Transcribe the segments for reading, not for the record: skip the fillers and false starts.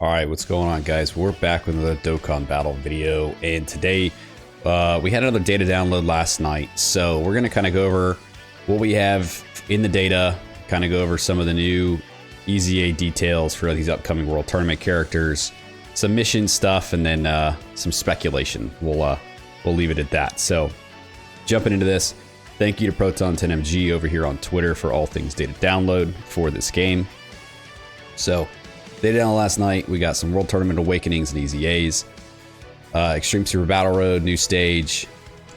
Alright, what's going on, guys? We're back with another Dokkan battle video, and today we had another data download last night, so we're going to kind of go over what we have in the data, kind of go over some of the new EZA details for these upcoming World Tournament characters, some mission stuff, and then some speculation. We'll leave it at that. So, jumping into this, thank you to Proton10MG over here on Twitter for all things data download for this game. So, data download last night, we got some World Tournament Awakenings and EZAs, Extreme Super Battle Road, new stage,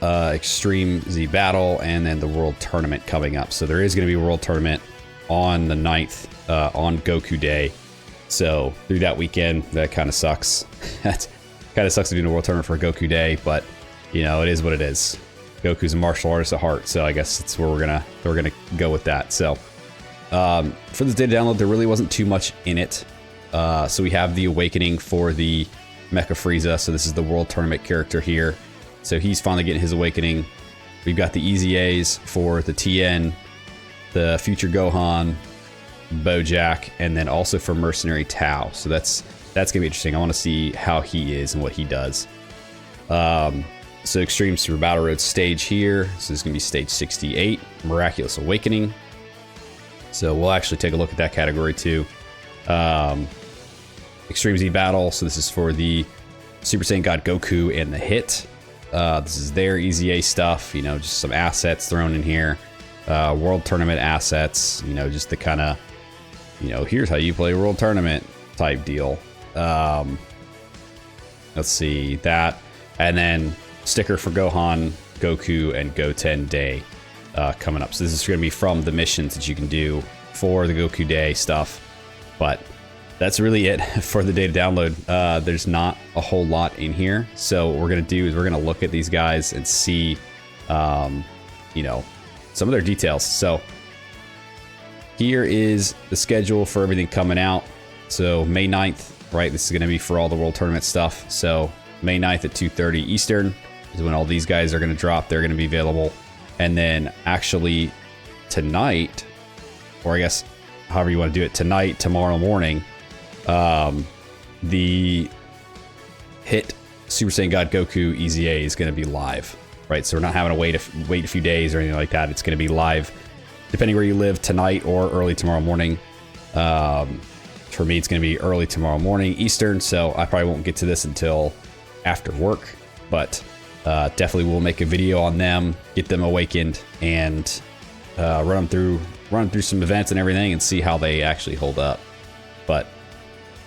Extreme Z Battle, and then the World Tournament coming up. So there is going to be a World Tournament on the 9th, on Goku Day. So through that weekend, that kind of sucks. That kind of sucks to do a World Tournament for Goku Day, but you know, it is what it is. Goku's a martial artist at heart, so I guess that's where we're gonna go with that. So for this data download, there really wasn't too much in it. So we have the Awakening for the Mecha Frieza. So this is the World Tournament character here. So he's finally getting his Awakening. We've got the EZAs for the TN, the Future Gohan, Bojack, and then also for Mercenary Tao. So that's gonna be interesting. I want to see how he is and what he does. So Extreme Super Battle Road stage here. So this is gonna be stage 68, Miraculous Awakening. So we'll actually take a look at that category too. Extreme Z Battle, so this is for the Super Saiyan God Goku and the Hit. This is their EZA stuff, you know, just some assets thrown in here. World Tournament assets, you know, just the kind of, you know, here's how you play World Tournament type deal. Let's see that. And then sticker for Gohan, Goku, and Goten Day coming up. So this is going to be from the missions that you can do for the Goku Day stuff. But that's really it for the data download. There's not a whole lot in here. So what we're going to do is we're going to look at these guys and see, you know, some of their details. So here is the schedule for everything coming out. So May 9th, right? This is going to be for all the World Tournament stuff. So May 9th at 2:30 Eastern is when all these guys are going to drop. They're going to be available. And then actually tonight, or I guess however you want to do it, tonight, tomorrow morning, the Hit Super Saiyan God Goku EZA is going to be live, right? So we're not having to wait a few days or anything like that. It's going to be live, depending where you live, tonight or early tomorrow morning. For me, it's going to be early tomorrow morning Eastern, so I probably won't get to this until after work, but definitely will make a video on them, get them awakened, and run through some events and everything, and see how they actually hold up. But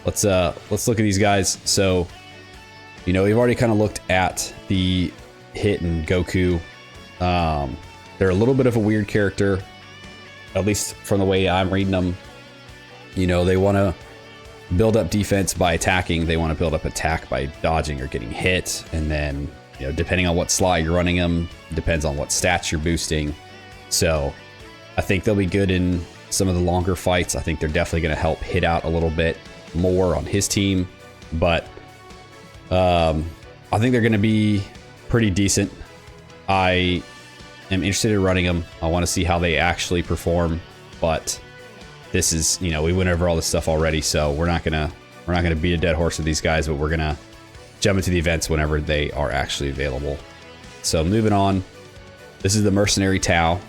let's look at these guys. So, you know, we've already kind of looked at the Hit and Goku. They're a little bit of a weird character, at least from the way I'm reading them. You know, they want to build up defense by attacking. They want to build up attack by dodging or getting hit. And then, you know, depending on what slot you're running them, depends on what stats you're boosting. So I think they'll be good in some of the longer fights. I think they're definitely going to help Hit out a little bit more on his team. But I think they're going to be pretty decent. I am interested in running them. I want to see how they actually perform. But this is, you know, we went over all this stuff already, so we're not gonna beat a dead horse with these guys, but we're gonna jump into the events whenever they are actually available. So moving on, this is the Mercenary Tao.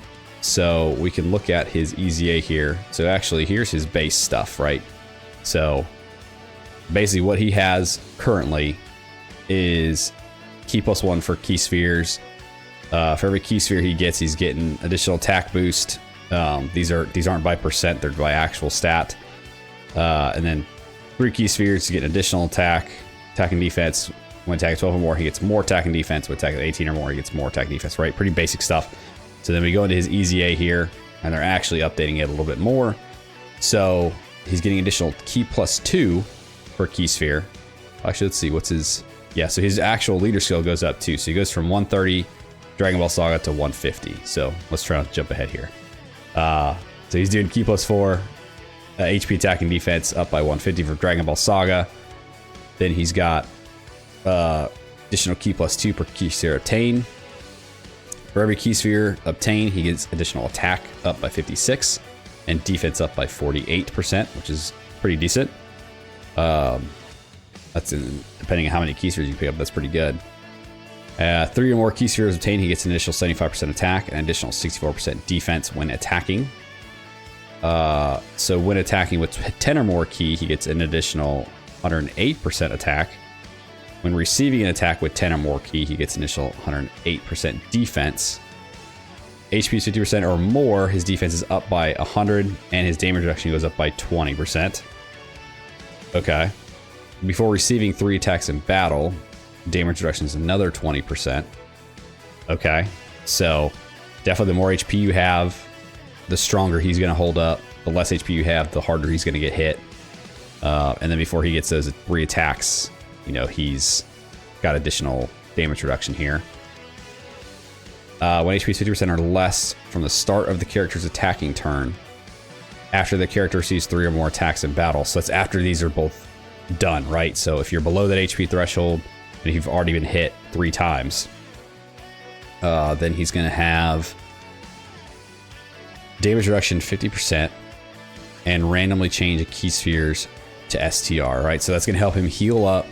So we can look at his EZA here. So actually, here's his base stuff, right? So basically what he has currently is Key +1 for Key Spheres. For every Key Sphere he gets, he's getting additional attack boost. These aren't by percent, they're by actual stat. And then 3 Key Spheres to get an additional attack and defense. When attacking 12 or more, he gets more attack and defense. When attacking 18 or more, he gets more attack and defense, right? Pretty basic stuff. So then we go into his EZA here, and they're actually updating it a little bit more. So he's getting additional Key +2 for Key Sphere. Actually, let's see, what's his... Yeah, so his actual leader skill goes up too. So he goes from 130 Dragon Ball Saga to 150. So let's try to jump ahead here. So he's doing Key +4, HP attack and defense up by 150 for Dragon Ball Saga. Then he's got additional Key +2 per Key Sphere obtained. For every Key Sphere obtained, he gets additional attack up by 56 and defense up by 48%, which is pretty decent. That's depending on how many key spheres you pick up. That's pretty good. 3 or more key spheres obtained, he gets an initial 75% attack and an additional 64% defense when attacking. So when attacking with 10 or more key, he gets an additional 108% attack. When receiving an attack with 10 or more key, he gets initial 108% defense. HP is 50% or more, his defense is up by 100, and his damage reduction goes up by 20%. Okay. Before receiving 3 attacks in battle, damage reduction is another 20%. Okay. So definitely the more HP you have, the stronger he's going to hold up. The less HP you have, the harder he's going to get hit. And then before he gets those 3 attacks, you know, he's got additional damage reduction here. When HP is 50% or less from the start of the character's attacking turn, after the character receives 3 or more attacks in battle. So that's after these are both done, right? So if you're below that HP threshold and you've already been hit 3 times, then he's going to have damage reduction 50% and randomly change key spheres to STR, right? So that's going to help him heal up,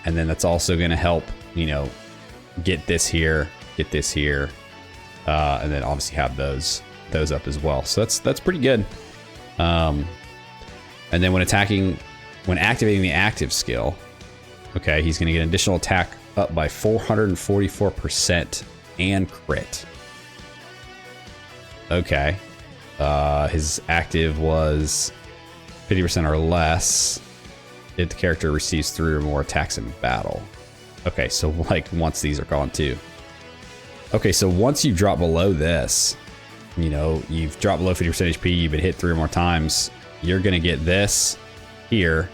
and then that's also going to help, you know, get this here, and then obviously have those up as well. So that's pretty good. And then when activating the active skill, okay, he's going to get an additional attack up by 444% and crit. Okay. His active was 50% or less if the character receives 3 or more attacks in battle. Okay, so like once these are gone too. Okay, so once you drop below this, you know, you've dropped below 50% HP, you've been hit 3 or more times, you're going to get this here.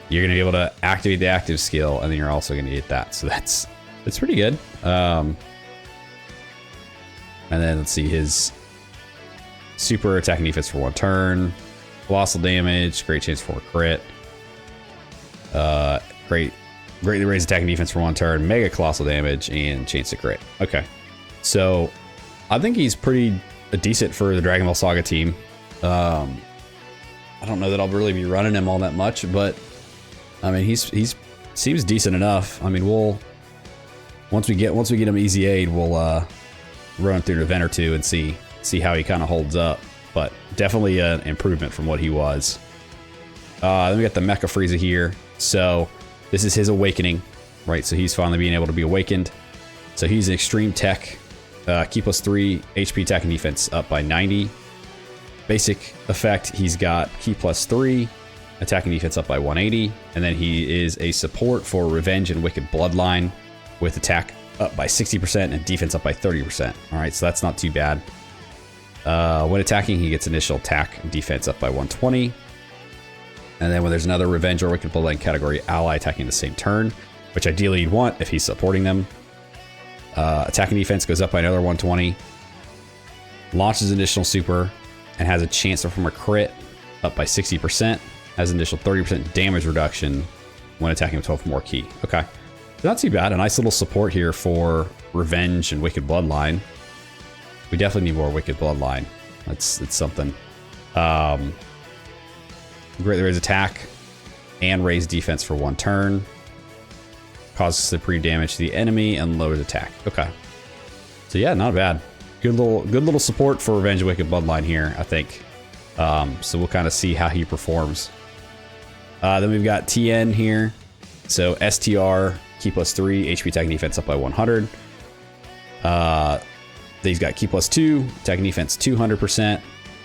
You're going to be able to activate the active skill, and then you're also going to get that. So that's pretty good. And then let's see, his super attack and defense for 1 turn, colossal damage, great chance for a crit, greatly raised attack and defense for 1 turn, mega colossal damage, and chance to crit. Okay, so I think he's pretty decent for the Dragon Ball Saga team. I don't know that I'll really be running him all that much, but I mean he's seems decent enough. I mean once we get him easy aid, we'll run through an event or 2 and see how he kind of holds up. But definitely an improvement from what he was. Then we got the Mecha Frieza here. So this is his awakening, right? So he's finally being able to be awakened. So he's an extreme tech, key plus 3 HP attack and defense up by 90. Basic effect, he's got key plus 3 attack and defense up by 180, and then he is a support for Revenge and Wicked Bloodline with attack up by 60% and defense up by 30%. All right, so that's not too bad. When attacking, he gets initial attack and defense up by 120. And then when there's another Revenge or Wicked Bloodline category ally attacking the same turn, which ideally you'd want if he's supporting them, attack and defense goes up by another 120. Launches additional super and has a chance to perform a crit up by 60%. Has an additional 30% damage reduction when attacking with 12 or more key. Okay, so not too bad. A nice little support here for Revenge and Wicked Bloodline. We definitely need more Wicked Bloodline. It's something. Greatly raise attack and raise defense for 1 turn. Causes supreme damage to the enemy and lowers attack. Okay. So yeah, not bad. Good little support for Revenge and Wicked Bloodline here, I think. So we'll kind of see how he performs. Then we've got TN here. So STR, key plus 3, HP attack and defense up by 100. He's got key plus 2, attack and defense 200%.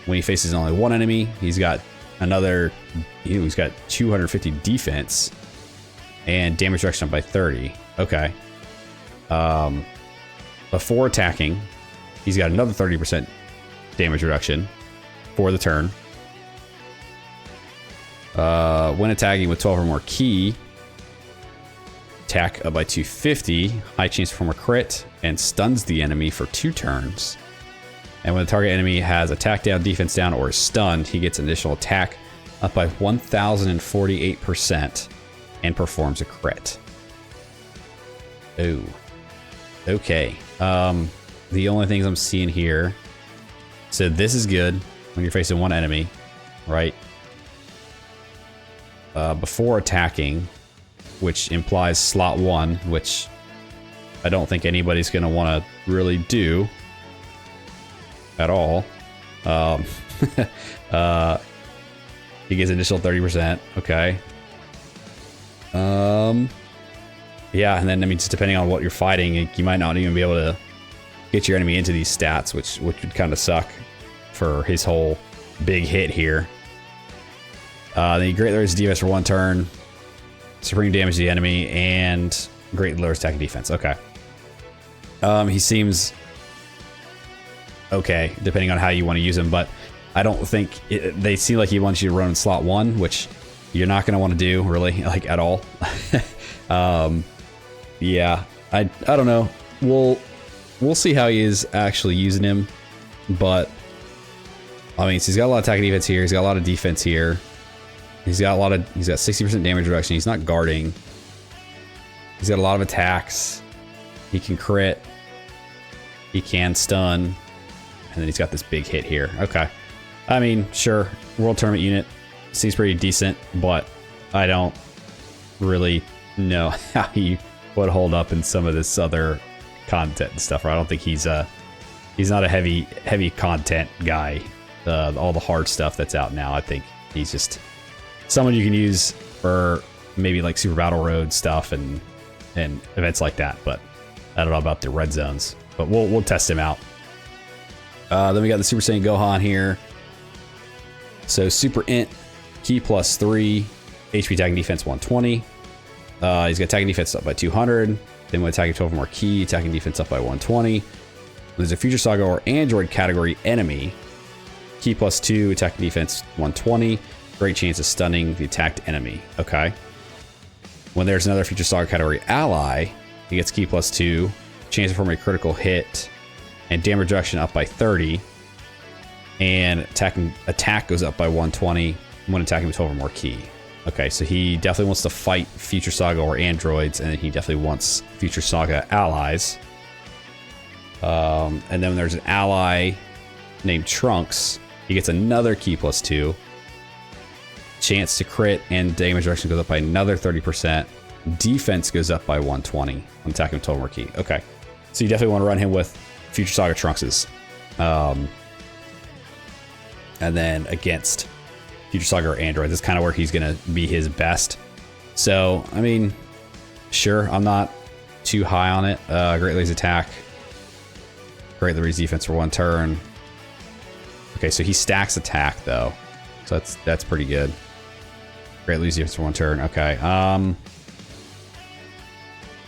When he faces only 1 enemy, he's got another, he's got 250 defense and damage reduction up by 30. Okay. Before attacking, he's got another 30% damage reduction for the turn. When attacking with 12 or more key, attack up by 250, high chance for a crit, and stuns the enemy for 2 turns. And when the target enemy has attack down, defense down, or is stunned, he gets an additional attack up by 1048% and performs a crit. Oh. Okay. The only things I'm seeing here, so this is good when you're facing 1 enemy, right? Before attacking, which implies slot 1, which I don't think anybody's going to want to really do at all. He gets additional 30%. Okay. Yeah, and then, I mean, just depending on what you're fighting, you might not even be able to get your enemy into these stats, which would kind of suck for his whole big hit here. Then he greatly lowers defense for 1 turn, supreme damage to the enemy, and greatly lowers attack and defense. Okay. He seems okay, depending on how you want to use him, but I don't think they seem like he wants you to run in slot 1, which you're not going to want to do really, like, at all. Yeah, I don't know. We'll see how he is actually using him, but I mean, so he's got a lot of attack and defense here. He's got a lot of defense here. He's got 60% damage reduction. He's not guarding. He's got a lot of attacks. He can crit. He can stun. And then he's got this big hit here. Okay. I mean, sure. World Tournament unit seems pretty decent, but I don't really know how he would hold up in some of this other content and stuff. Right? I don't think he's not a heavy content guy. All the hard stuff that's out now, I think he's just someone you can use for maybe like Super Battle Road stuff and events like that. But I don't know about the red zones. But we'll test him out. Then we got the Super Saiyan Gohan here. So Super Int, Ki +3, HP attack and defense 120. He's got attack and defense up by 200. Then with attack and 12 more Ki, attack and defense up by 120. There's a Future Saga or Android category enemy. Ki +2, attack and defense 120. Great chance of stunning the attacked enemy. Okay. When there's another Future Saga category ally, he gets Ki +2, chance of forming a critical hit, and damage reduction up by 30. And attack goes up by 120 when attacking with 12 or more Ki. Okay, so he definitely wants to fight Future Saga or androids, and he definitely wants Future Saga allies. And then when there's an ally named Trunks, he gets another Ki +2. Chance to crit and damage reduction goes up by another 30%. Defense goes up by 120 when attacking with 12 or more Ki. Okay, so you definitely want to run him with Future Saga Trunkses. And then against Future Saga or androids, that's kind of where he's going to be his best. So, I mean, sure, I'm not too high on it. Great Lady's attack. Great Lady's defense for 1 turn. Okay, so he stacks attack, though. So that's pretty good. Great Lady's defense for 1 turn. Okay.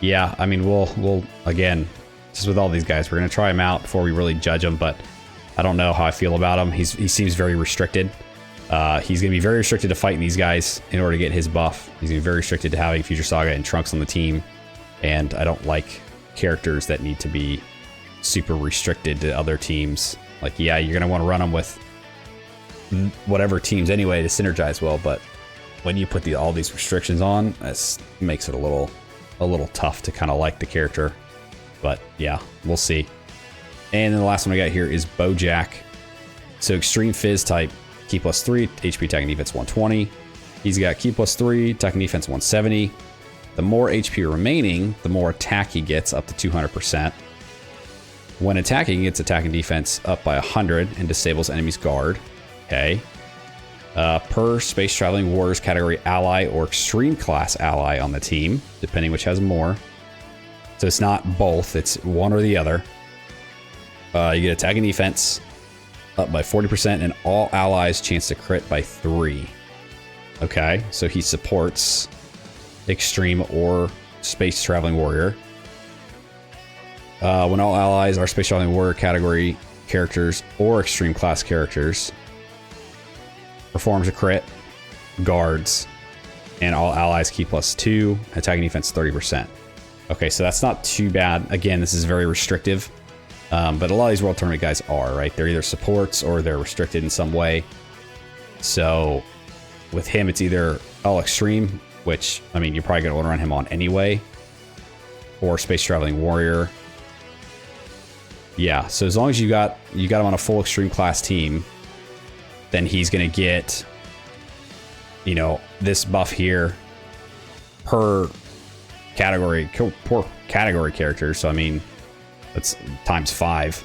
Yeah, I mean, we'll again, just with all these guys, we're going to try him out before we really judge him, but I don't know how I feel about him. He seems very restricted. He's going to be very restricted to fighting these guys in order to get his buff. He's going to be very restricted to having Future Saga and Trunks on the team. And I don't like characters that need to be super restricted to other teams. Like, yeah, you're going to want to run them with whatever teams anyway to synergize well. But when you put all these restrictions on, it makes it a little tough to kind of like the character. But yeah, we'll see. And then the last one I got here is Bojack. So Extreme Fizz type, Ki +3, HP attack and defense 120. He's got Ki +3, attack and defense 170. The more HP remaining, the more attack he gets, up to 200%. When attacking, he gets attack and defense up by 100 and disables enemy's guard. Okay. Per Space Traveling Warriors category ally or extreme class ally on the team, depending which has more. So it's not both, it's one or the other. You get attack and defense up by 40% and all allies chance to crit by 3. Okay, so he supports extreme or space traveling warrior. When all allies are space traveling warrior category characters or extreme class characters, performs a crit, guards, and all allies Ki +2, attack and defense 30%. Okay, so that's not too bad. Again, this is very restrictive. But a lot of these World Tournament guys are, right? They're either supports or they're restricted in some way. So with him, it's either all extreme, which, I mean, you're probably going to want to run him on anyway, or Space Traveling Warrior. Yeah, so as long as you got him on a full extreme class team, then he's going to get, you know, this buff here per category, per category character. So I mean, that's times 5.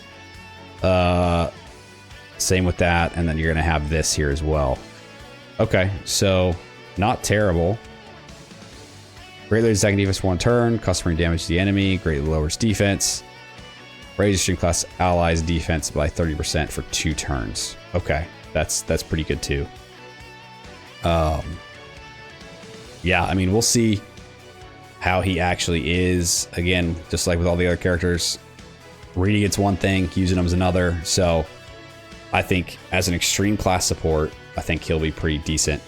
Same with that, and then you're gonna have this here as well. Okay, so not terrible. Greatly reduces attack defense for 1 turn, customary damage to the enemy, greatly lowers defense. Raises string class allies defense by 30% for 2 turns. Okay, that's pretty good too. Yeah, I mean, we'll see how he actually is. Again, just like with all the other characters, reading it's one thing, using them is another. So I think as an extreme class support, I think he'll be pretty decent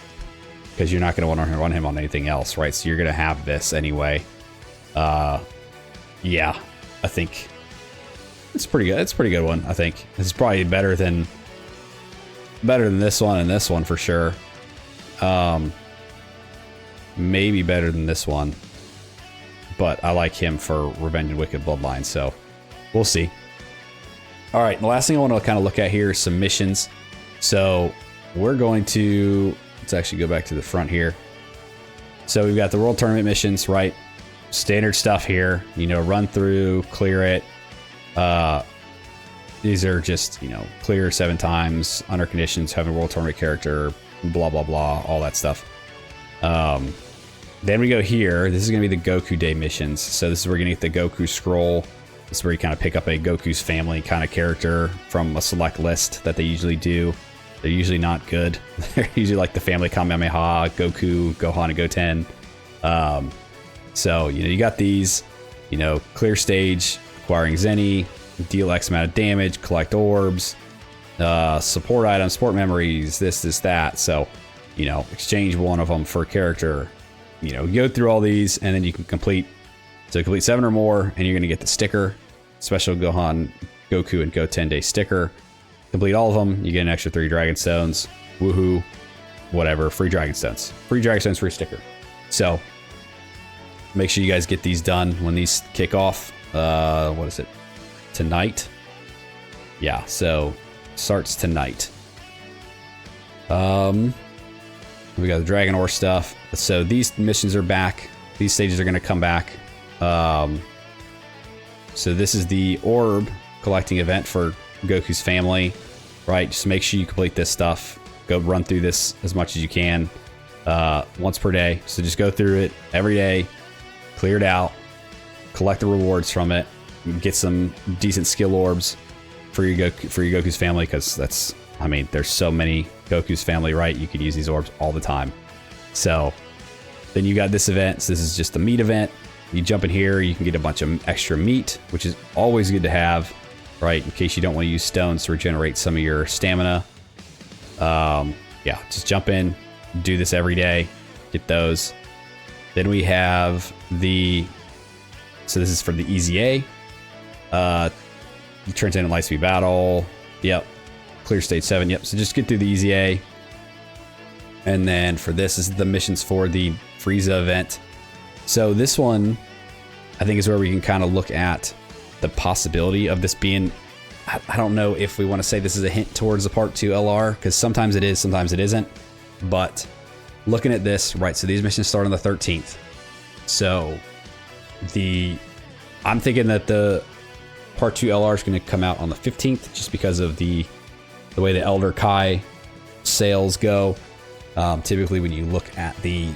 because you're not going to want to run him on anything else, right? So you're going to have this anyway. Yeah, I think it's pretty good. It's a pretty good one. I think this is probably better than this one and this one for sure. Maybe better than this one, but I like him for Revenge and Wicked Bloodline, so we'll see. All right, the last thing I want to kind of look at here is some missions. So we're going to, let's actually go back to the front here. So we've got the World Tournament missions, right? Standard stuff here, you know, run through, clear it. These are just, you know, clear 7 times, under conditions, have a World Tournament character, blah, blah, blah, all that stuff. Then we go here. This is going to be the Goku Day missions. So this is where you're going to get the Goku scroll. This is where you kind of pick up a Goku's family kind of character from a select list that they usually do. They're usually not good. They're usually like the family Kamehameha, Goku, Gohan, and Goten. So, you know, you got these, you know, clear stage, acquiring Zenny, deal X amount of damage, collect orbs, support items, support memories, this, that. So, you know, exchange one of them for a character. You know, go through all these, and then you can complete 7 or more, and you're going to get the sticker, special Gohan, Goku, and Goten Day sticker. Complete all of them, you get an extra 3 Dragon Stones. Woohoo. Whatever, free Dragon Stones. Free Dragon Stones, free sticker. So, make sure you guys get these done when these kick off. What is it? Tonight? Yeah, so, starts tonight. We got the Dragon Ore stuff. So these missions are back. These stages are going to come back. So this is the orb collecting event for Goku's family, right? Just make sure you complete this stuff. Go run through this as much as you can once per day. So just go through it every day, clear it out, collect the rewards from it, get some decent skill orbs for your Goku's family, because that's, I mean, there's so many Goku's family, right? You could use these orbs all the time. So then you got this event. So this is just the meat event. You jump in here, you can get a bunch of extra meat, which is always good to have, right? In case you don't want to use stones to regenerate some of your stamina. Yeah, just jump in, do this every day, get those. Then we have so this is for the EZA. Transcendent Lightspeed Battle. Yep. Clear stage 7. Yep. So just get through the EZA. And then for this is the missions for the Frieza event. So this one, I think, is where we can kind of look at the possibility of this being, I don't know if we want to say this is a hint towards the Part 2 LR, because sometimes it is, sometimes it isn't. But looking at this, right, so these missions start on the 13th. So I'm thinking that the Part 2 LR is going to come out on the 15th, just because of the way the Elder Kai sales go. Typically when you look at the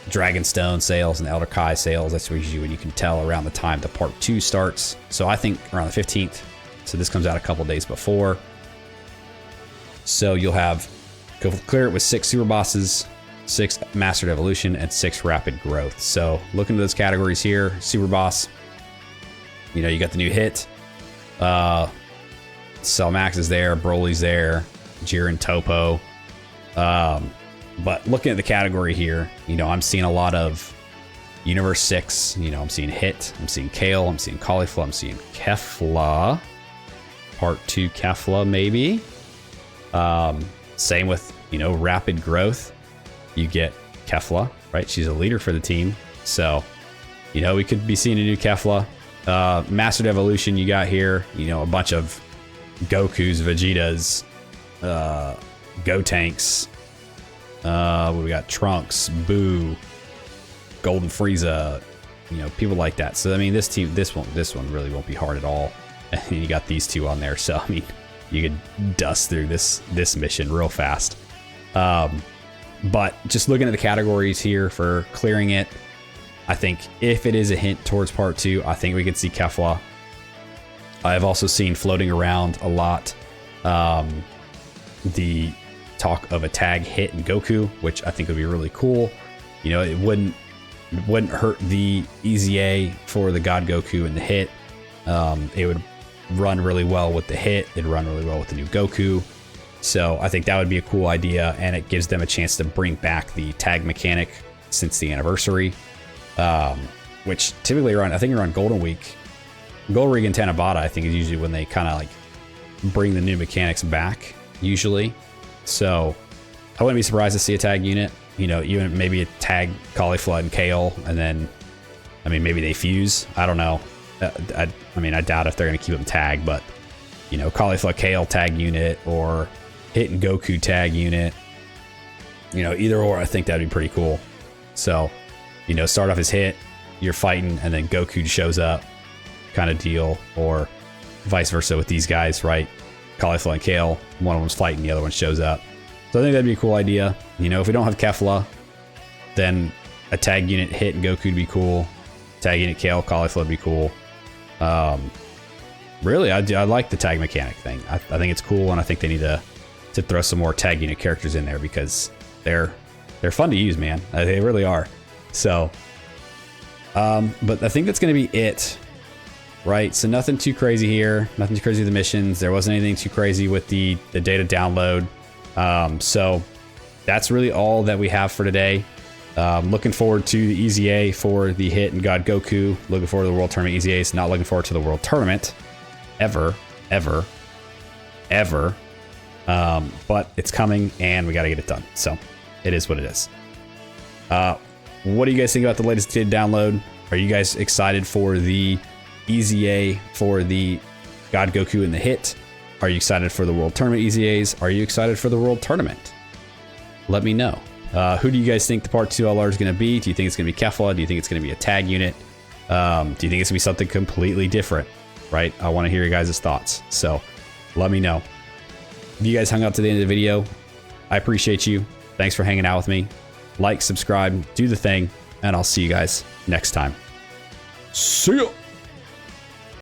Dragonstone sales and the Elder Kai sales, that's usually when you can tell around the time the Part 2 starts. So I think around the 15th. So this comes out a couple days before. So you'll have clear it with 6 super bosses, 6 mastered evolution, and 6 rapid growth. So looking at those categories here, super boss, you know, you got the new hit. Cellmax is there, Broly's there, Jiren, Topo. But looking at the category here, you know, I'm seeing a lot of Universe 6. You know, I'm seeing Hit, I'm seeing Kale, I'm seeing Caulifla, I'm seeing Kefla. Part 2 Kefla, maybe. Same with, you know, rapid growth. You get Kefla, right? She's a leader for the team. So, you know, we could be seeing a new Kefla. Mastered evolution, you got here, you know, a bunch of Goku's, Vegeta's, Gotenks. What we got? Trunks, Boo, Golden Frieza, you know, people like that. So I mean, this one really won't be hard at all. And you got these two on there, so I mean, you could dust through this mission real fast. But just looking at the categories here for clearing it, I think if it is a hint towards part 2, I think we could see Kefla. I've also seen floating around a lot the talk of a tag hit in Goku, which I think would be really cool. You know, it wouldn't hurt the Easy A for the God Goku and the hit. It would run really well with the hit. It'd run really well with the new Goku. So I think that would be a cool idea, and it gives them a chance to bring back the tag mechanic since the anniversary, which typically I think around Golden Week. Golden Week and Tanabata, I think, is usually when they kind of like bring the new mechanics back, usually. So I wouldn't be surprised to see a tag unit, you know, even maybe a tag Cauliflower and Kale, and then, I mean, maybe they fuse. I don't know. I mean, I doubt if they're going to keep them tagged, but, you know, Cauliflower Kale tag unit or Hit and Goku tag unit, you know, either or, I think that'd be pretty cool. So, you know, start off as Hit, you're fighting, and then Goku shows up, kind of deal, or vice versa with these guys, right? Cauliflower and Kale, one of them's fighting, the other one shows up. So I think that'd be a cool idea. You know, if we don't have Kefla, then a tag unit Hit and Goku would be cool. Tag unit Kale, Cauliflower would be cool. Really, I like the tag mechanic thing. I think it's cool, and I think they need to throw some more tag unit characters in there because they're fun to use, man. They really are. So, but I think that's going to be it, right? So nothing too crazy here. Nothing too crazy with the missions. There wasn't anything too crazy with the data download. So that's really all that we have for today. Looking forward to the Easy A for the Hit and God Goku. Looking forward to the World Tournament Easy A's. Not looking forward to the World Tournament ever. But it's coming and we got to get it done. So it is what it is. What do you guys think about the latest data download? Are you guys excited for the Easy A for the God Goku and the Hit? Are you excited for the World Tournament Easy A's? Are you excited for the World Tournament? Let me know. Who do you guys think the Part 2 LR is going to be? Do you think it's going to be Kefla? Do you think it's going to be a tag unit? Do you think it's going to be something completely different? Right? I want to hear your guys' thoughts. So let me know. If you guys hung out to the end of the video, I appreciate you. Thanks for hanging out with me. Like, subscribe, do the thing, and I'll see you guys next time. See ya!